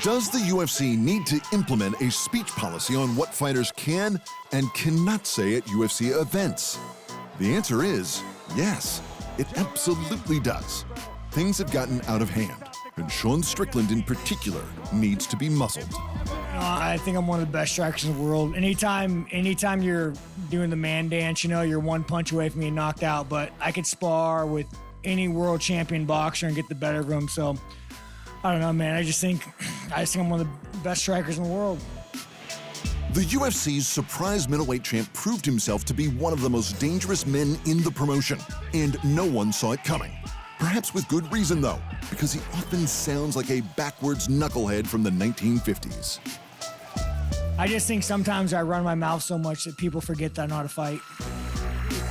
Does the UFC need to implement a speech policy on what fighters can and cannot say at UFC events? The answer is yes, it absolutely does. Things have gotten out of hand, and Sean Strickland in particular needs to be muzzled. I think I'm one of the best strikers in the world. Anytime you're doing the man dance, you're one punch away from being knocked out, but I could spar with any world champion boxer and get the better of him. So I don't know, man. I just think I'm one of the best strikers in the world. The UFC's surprise middleweight champ proved himself to be one of the most dangerous men in the promotion, and no one saw it coming. Perhaps with good reason, though, because he often sounds like a backwards knucklehead from the 1950s. I just think sometimes I run my mouth so much that people forget that I know how to fight.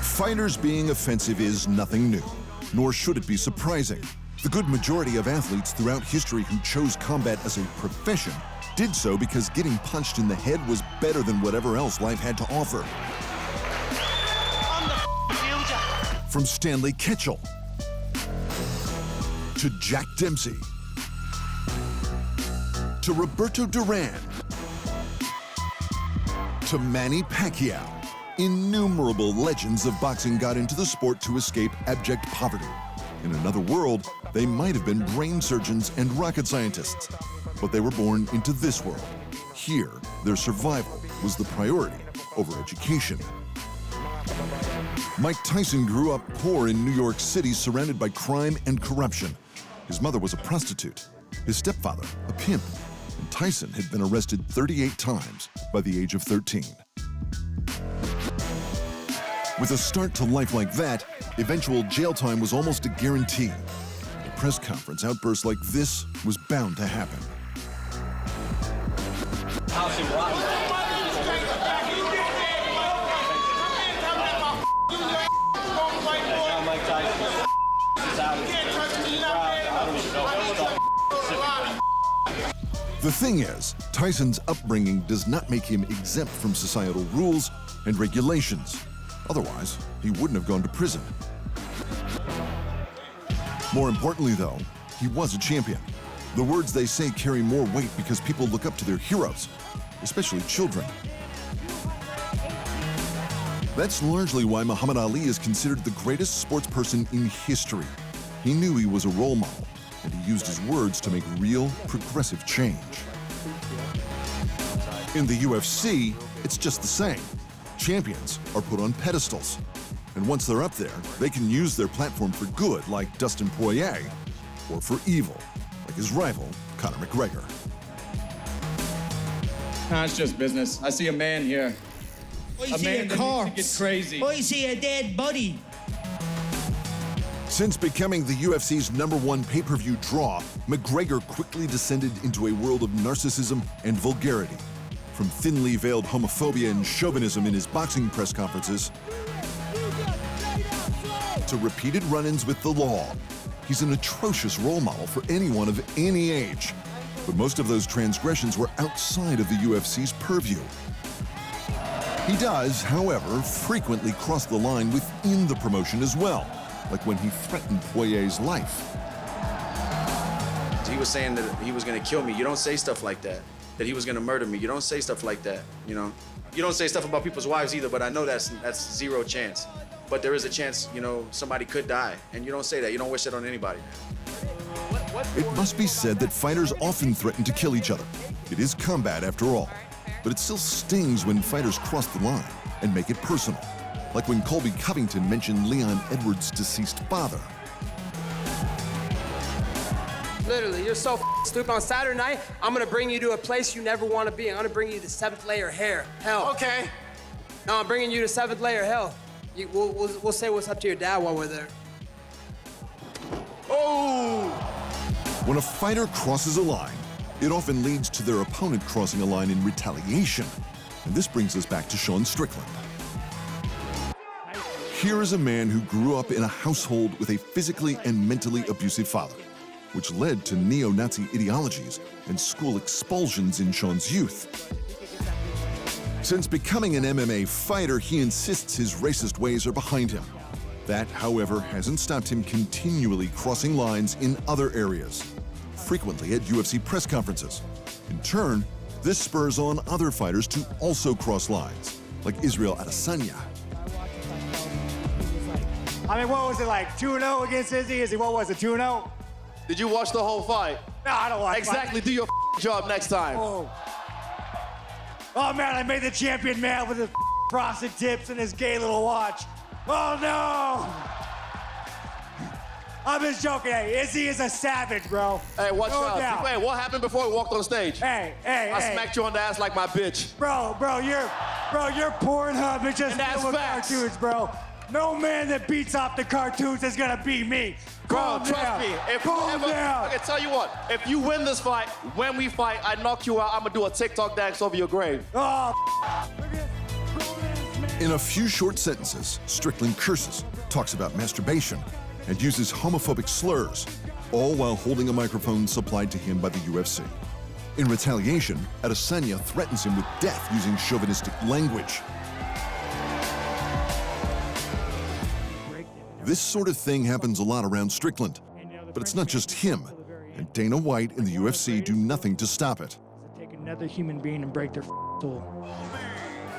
Fighters being offensive is nothing new, nor should it be surprising. The good majority of athletes throughout history who chose combat as a profession did so because getting punched in the head was better than whatever else life had to offer. From Stanley Ketchel to Jack Dempsey to Roberto Duran to Manny Pacquiao, innumerable legends of boxing got into the sport to escape abject poverty. In another world, they might have been brain surgeons and rocket scientists, but they were born into this world. Here, their survival was the priority over education. Mike Tyson grew up poor in New York City, surrounded by crime and corruption. His mother was a prostitute, his stepfather a pimp, and Tyson had been arrested 38 times by the age of 13. With a start to life like that, eventual jail time was almost a guarantee. At a press conference, outbursts like this was bound to happen. The thing is, Tyson's upbringing does not make him exempt from societal rules and regulations. Otherwise, he wouldn't have gone to prison. More importantly, though, he was a champion. The words they say carry more weight because people look up to their heroes, especially children. That's largely why Muhammad Ali is considered the greatest sports person in history. He knew he was a role model, and he used his words to make real, progressive change. In the UFC, it's just the same. Champions are put on pedestals, and once they're up there, they can use their platform for good, like Dustin Poirier, or for evil, like his rival, Conor McGregor. Nah, it's just business. I see a man here. I see a corpse. Gets crazy. I see a dead body. Since becoming the UFC's #1 pay-per-view draw, McGregor quickly descended into a world of narcissism and vulgarity. From thinly veiled homophobia and chauvinism in his boxing press conferences to repeated run-ins with the law, he's an atrocious role model for anyone of any age. But most of those transgressions were outside of the UFC's purview. He does, however, frequently cross the line within the promotion as well, like when he threatened Poirier's life. He was saying that he was going to kill me. You don't say stuff like that. That he was going to murder me. You don't say stuff like that, You don't say stuff about people's wives either, but I know that's zero chance. But there is a chance, somebody could die, and you don't say that. You don't wish that on anybody. It must be said that fighters often threaten to kill each other. It is combat after all, but it still stings when fighters cross the line and make it personal, like when Colby Covington mentioned Leon Edwards' deceased father. Literally, you're so stupid. On Saturday night, I'm gonna bring you to a place you never want to be. I'm gonna bring you to 7th layer hell. Okay. No, I'm bringing you to 7th layer hell. We'll say what's up to your dad while we're there. Oh! When a fighter crosses a line, it often leads to their opponent crossing a line in retaliation. And this brings us back to Sean Strickland. Here is a man who grew up in a household with a physically and mentally abusive father, which led to neo-Nazi ideologies and school expulsions in Sean's youth. Since becoming an MMA fighter, he insists his racist ways are behind him. That, however, hasn't stopped him continually crossing lines in other areas. frequently at UFC press conferences. In turn, this spurs on other fighters to also cross lines, like Israel Adesanya. I mean, what was it like, 2-0 against Izzy? What was it, 2-0? Did you watch the whole fight? No, I don't watch Exactly, do your job next time. Oh man, I made the champion man with his frosted tips and his gay little watch. Oh no! I'm just joking. Hey, Izzy is a savage, bro. Hey, watch out. doubt. Hey, what happened before he walked on stage? Hey. I smacked you on the ass like my bitch. Bro, your Pornhub is just And that's filled with facts. cartoons, bro. No man that beats off the cartoons is gonna beat me. Bro, trust me. If you Calm ever, down. I can tell you what. If you win this fight, when we fight, I knock you out. I'm gonna do a TikTok dance over your grave. Oh, In a few short sentences, Strickland curses, talks about masturbation, and uses homophobic slurs, all while holding a microphone supplied to him by the UFC. In retaliation, Adesanya threatens him with death using chauvinistic language. This sort of thing happens a lot around Strickland, but it's not just him, and Dana White and the UFC do nothing to stop it. Take another human being and break their soul.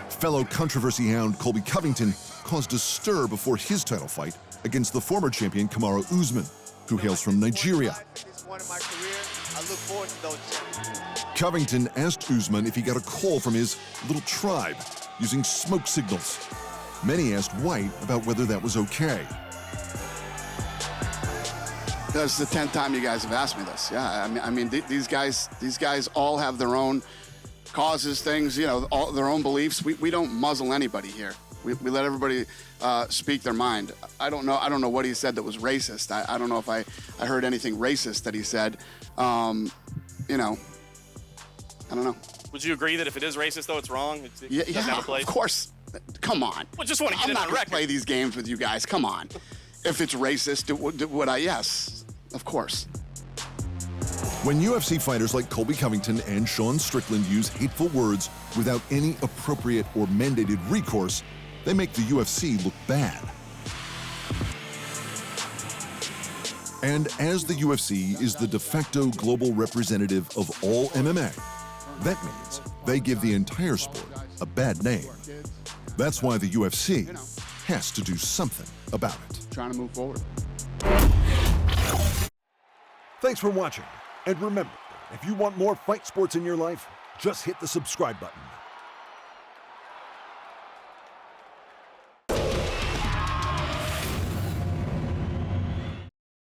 Fellow controversy hound Colby Covington caused a stir before his title fight against the former champion Kamaru Usman, who hails from Nigeria. Covington asked Usman if he got a call from his little tribe using smoke signals. Many asked White about whether that was okay. That's the 10th time you guys have asked me this. Yeah, I mean, these guys all have their own causes, things, you know, all their own beliefs. We don't muzzle anybody here. We let everybody speak their mind. I don't know what he said that was racist. I don't know if I heard anything racist that he said. You know, I don't know. Would you agree that if it is racist, though, it's wrong? Yeah, doesn't have a place? Of course. Come on. Well, just want to get I'm it not on going to record. play these games with you guys. Come on. If it's racist, would I? Yes, of course. When UFC fighters like Colby Covington and Sean Strickland use hateful words without any appropriate or mandated recourse, they make the UFC look bad. And as the UFC is the de facto global representative of all MMA, that means they give the entire sport a bad name. That's why the UFC has to do something about it. Trying to move forward. Thanks for watching. And remember, if you want more fight sports in your life, just hit the subscribe button.